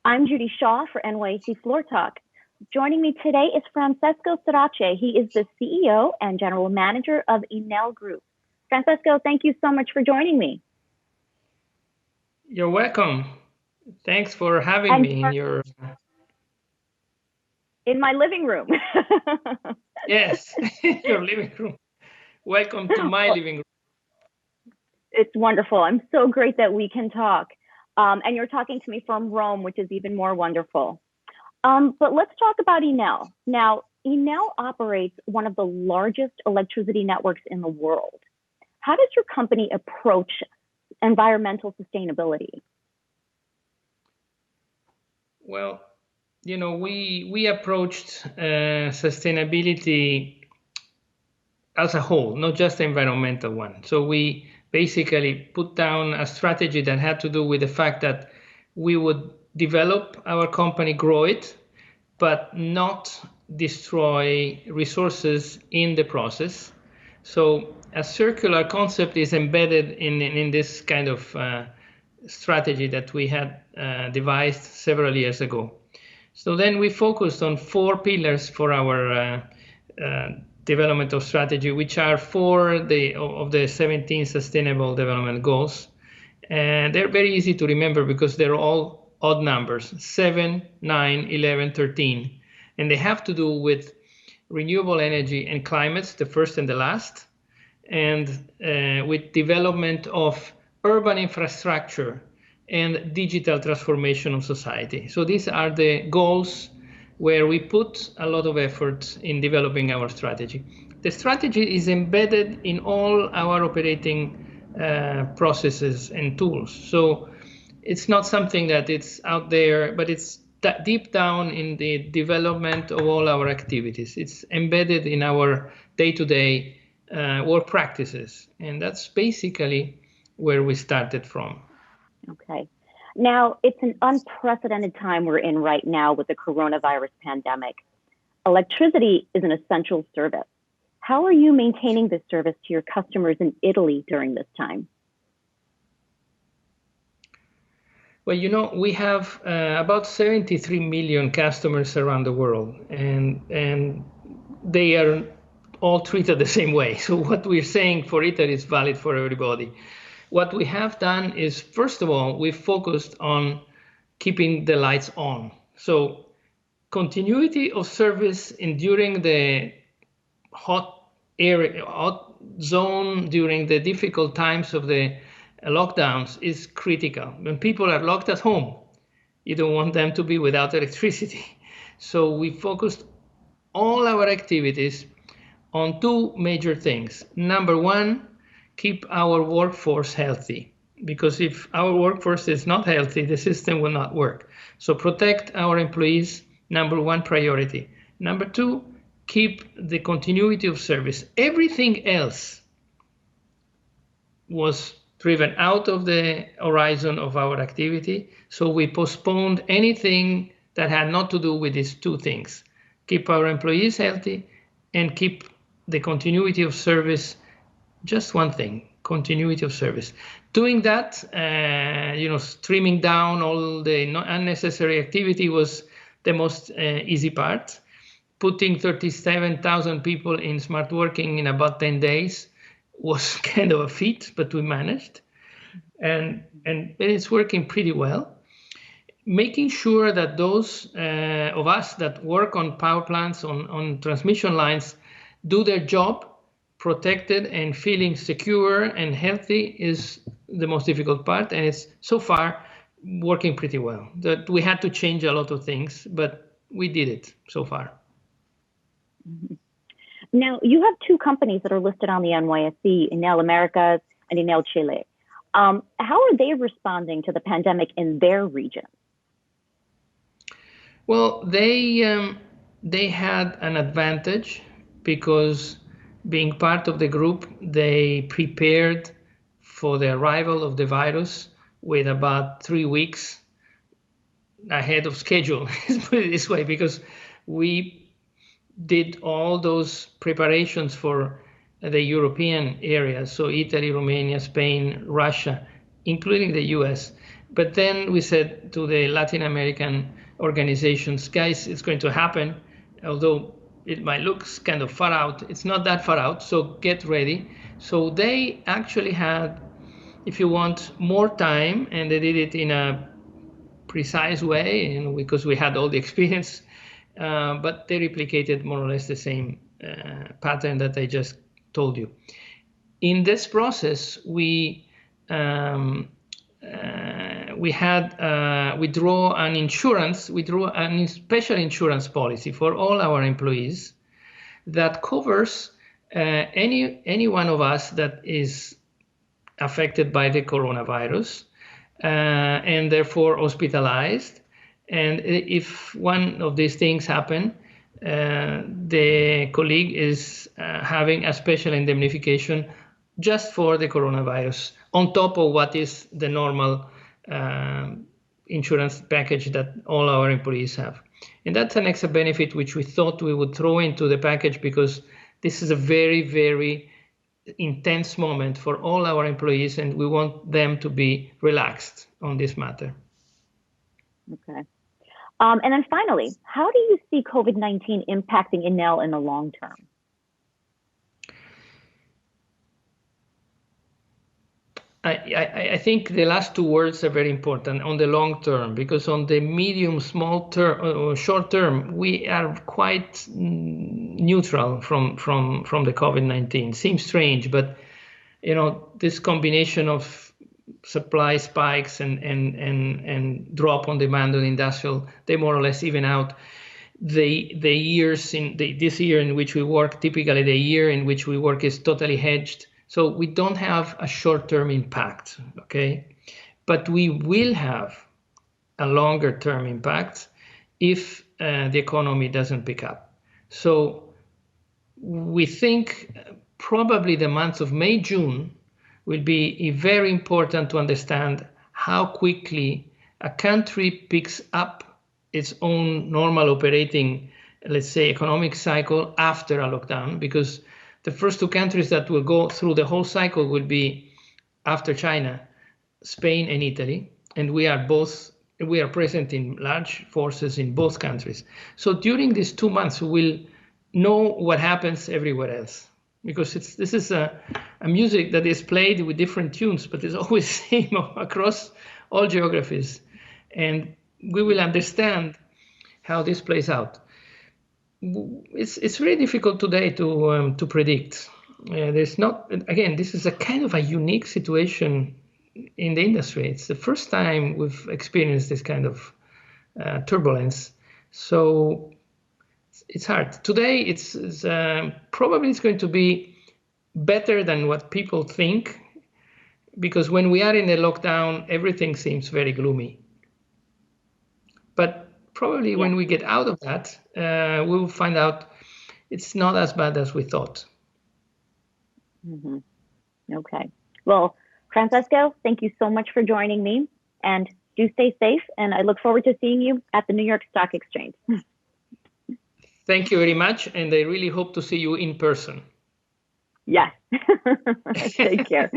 I'm Judy Shaw for NYSE Floor Talk. Joining me today is Francesco Starace. He is the CEO and General Manager of Enel Group. Francesco, thank you so much for joining me. You're welcome. Thanks for having me in my living room. Yes, your living room. Welcome to my living room. It's wonderful. I'm so great that we can talk. And you're talking to me from Rome, which is even more wonderful. But let's talk about Enel. Now, Enel operates one of the largest electricity networks in the world. How does your company approach environmental sustainability? Well, we approached sustainability as a whole, not just the environmental one. So we basically put down a strategy that had to do with the fact that we would develop our company, grow it, but not destroy resources in the process. So a circular concept is embedded in this kind of strategy that we had devised several years ago. So then we focused on 4 pillars for our development of strategy, which are 4 of the 17 Sustainable Development Goals. And they're very easy to remember because they're all odd numbers, 7, 9, 11, 13. And they have to do with renewable energy and climates, the first and the last, and with development of urban infrastructure and digital transformation of society. So these are the goals where we put a lot of effort in developing our strategy. The strategy is embedded in all our operating processes and tools. So it's not something that it's out there, but it's deep down in the development of all our activities. It's embedded in our day-to-day work practices. And that's basically where we started from. Okay. Now, it's an unprecedented time we're in right now with the coronavirus pandemic. Electricity is an essential service. How are you maintaining this service to your customers in Italy during this time? Well, we have about 73 million customers around the world, and they are all treated the same way. So what we're saying for Italy is valid for everybody. What we have done is, first of all, we focused on keeping the lights on. So continuity of service during the hot zone, during the difficult times of the lockdowns is critical. When people are locked at home, you don't want them to be without electricity. So we focused all our activities on 2 major things. Number 1, keep our workforce healthy, because if our workforce is not healthy, the system will not work. So protect our employees, number 1 priority. Number 2, keep the continuity of service. Everything else was driven out of the horizon of our activity, so we postponed anything that had not to do with these 2 things. Keep our employees healthy and keep the continuity of service. Just one thing, continuity of service. Doing that, trimming down all the unnecessary activity was the most easy part. Putting 37,000 people in smart working in about 10 days was kind of a feat, but we managed. And it's working pretty well. Making sure that those of us that work on power plants, on transmission lines, do their job protected and feeling secure and healthy is the most difficult part. And it's so far working pretty well. That we had to change a lot of things, but we did it so far. Now, you have 2 companies that are listed on the NYSE, Enel Americas and Enel Chile. How are they responding to the pandemic in their region? Well, they had an advantage because being part of the group, they prepared for the arrival of the virus with about 3 weeks ahead of schedule, let's put it this way, because we did all those preparations for the European area, so Italy, Romania, Spain, Russia, including the US. But then we said to the Latin American organizations, guys, it's going to happen, although it might look kind of far out. It's not that far out, so get ready. So they actually had, if you want, more time, and they did it in a precise way, because we had all the experience, but they replicated more or less the same pattern that I just told you. In this process, we drew a special insurance policy for all our employees that covers any one of us that is affected by the coronavirus and therefore hospitalized. And if one of these things happen, the colleague is having a special indemnification just for the coronavirus, on top of what is the normal insurance package that all our employees have. And that's an extra benefit which we thought we would throw into the package, because this is a very, very intense moment for all our employees, and we want them to be relaxed on this matter. Okay. And then finally, how do you see COVID-19 impacting Enel in the long term? I think the last two words are very important, on the long term, because on the medium, small term, or short term, we are quite neutral from the COVID-19. Seems strange, but this combination of supply spikes and drop on demand on industrial, they more or less even out. The years this year in which we work, typically the year in which we work is totally hedged. So we don't have a short-term impact, okay? But we will have a longer-term impact if the economy doesn't pick up. So we think probably the months of May, June will be very important to understand how quickly a country picks up its own normal operating, let's say, economic cycle after a lockdown, because the first two countries that will go through the whole cycle will be, after China, Spain and Italy, and we are present in large forces in both countries. So during these 2 months, we will know what happens everywhere else, because this is a music that is played with different tunes, but it's always the same across all geographies, and we will understand how this plays out. It's really difficult today to predict. There's not, again, this is a kind of a unique situation in the industry. It's the first time we've experienced this kind of turbulence. So it's hard. Today, it's probably it's going to be better than what people think, because when we are in a lockdown, everything seems very gloomy. But probably when we get out of that, we will find out it's not as bad as we thought. Mm-hmm. Okay. Well, Francesco, thank you so much for joining me, and do stay safe. And I look forward to seeing you at the New York Stock Exchange. Thank you very much. And I really hope to see you in person. Yes. Take care.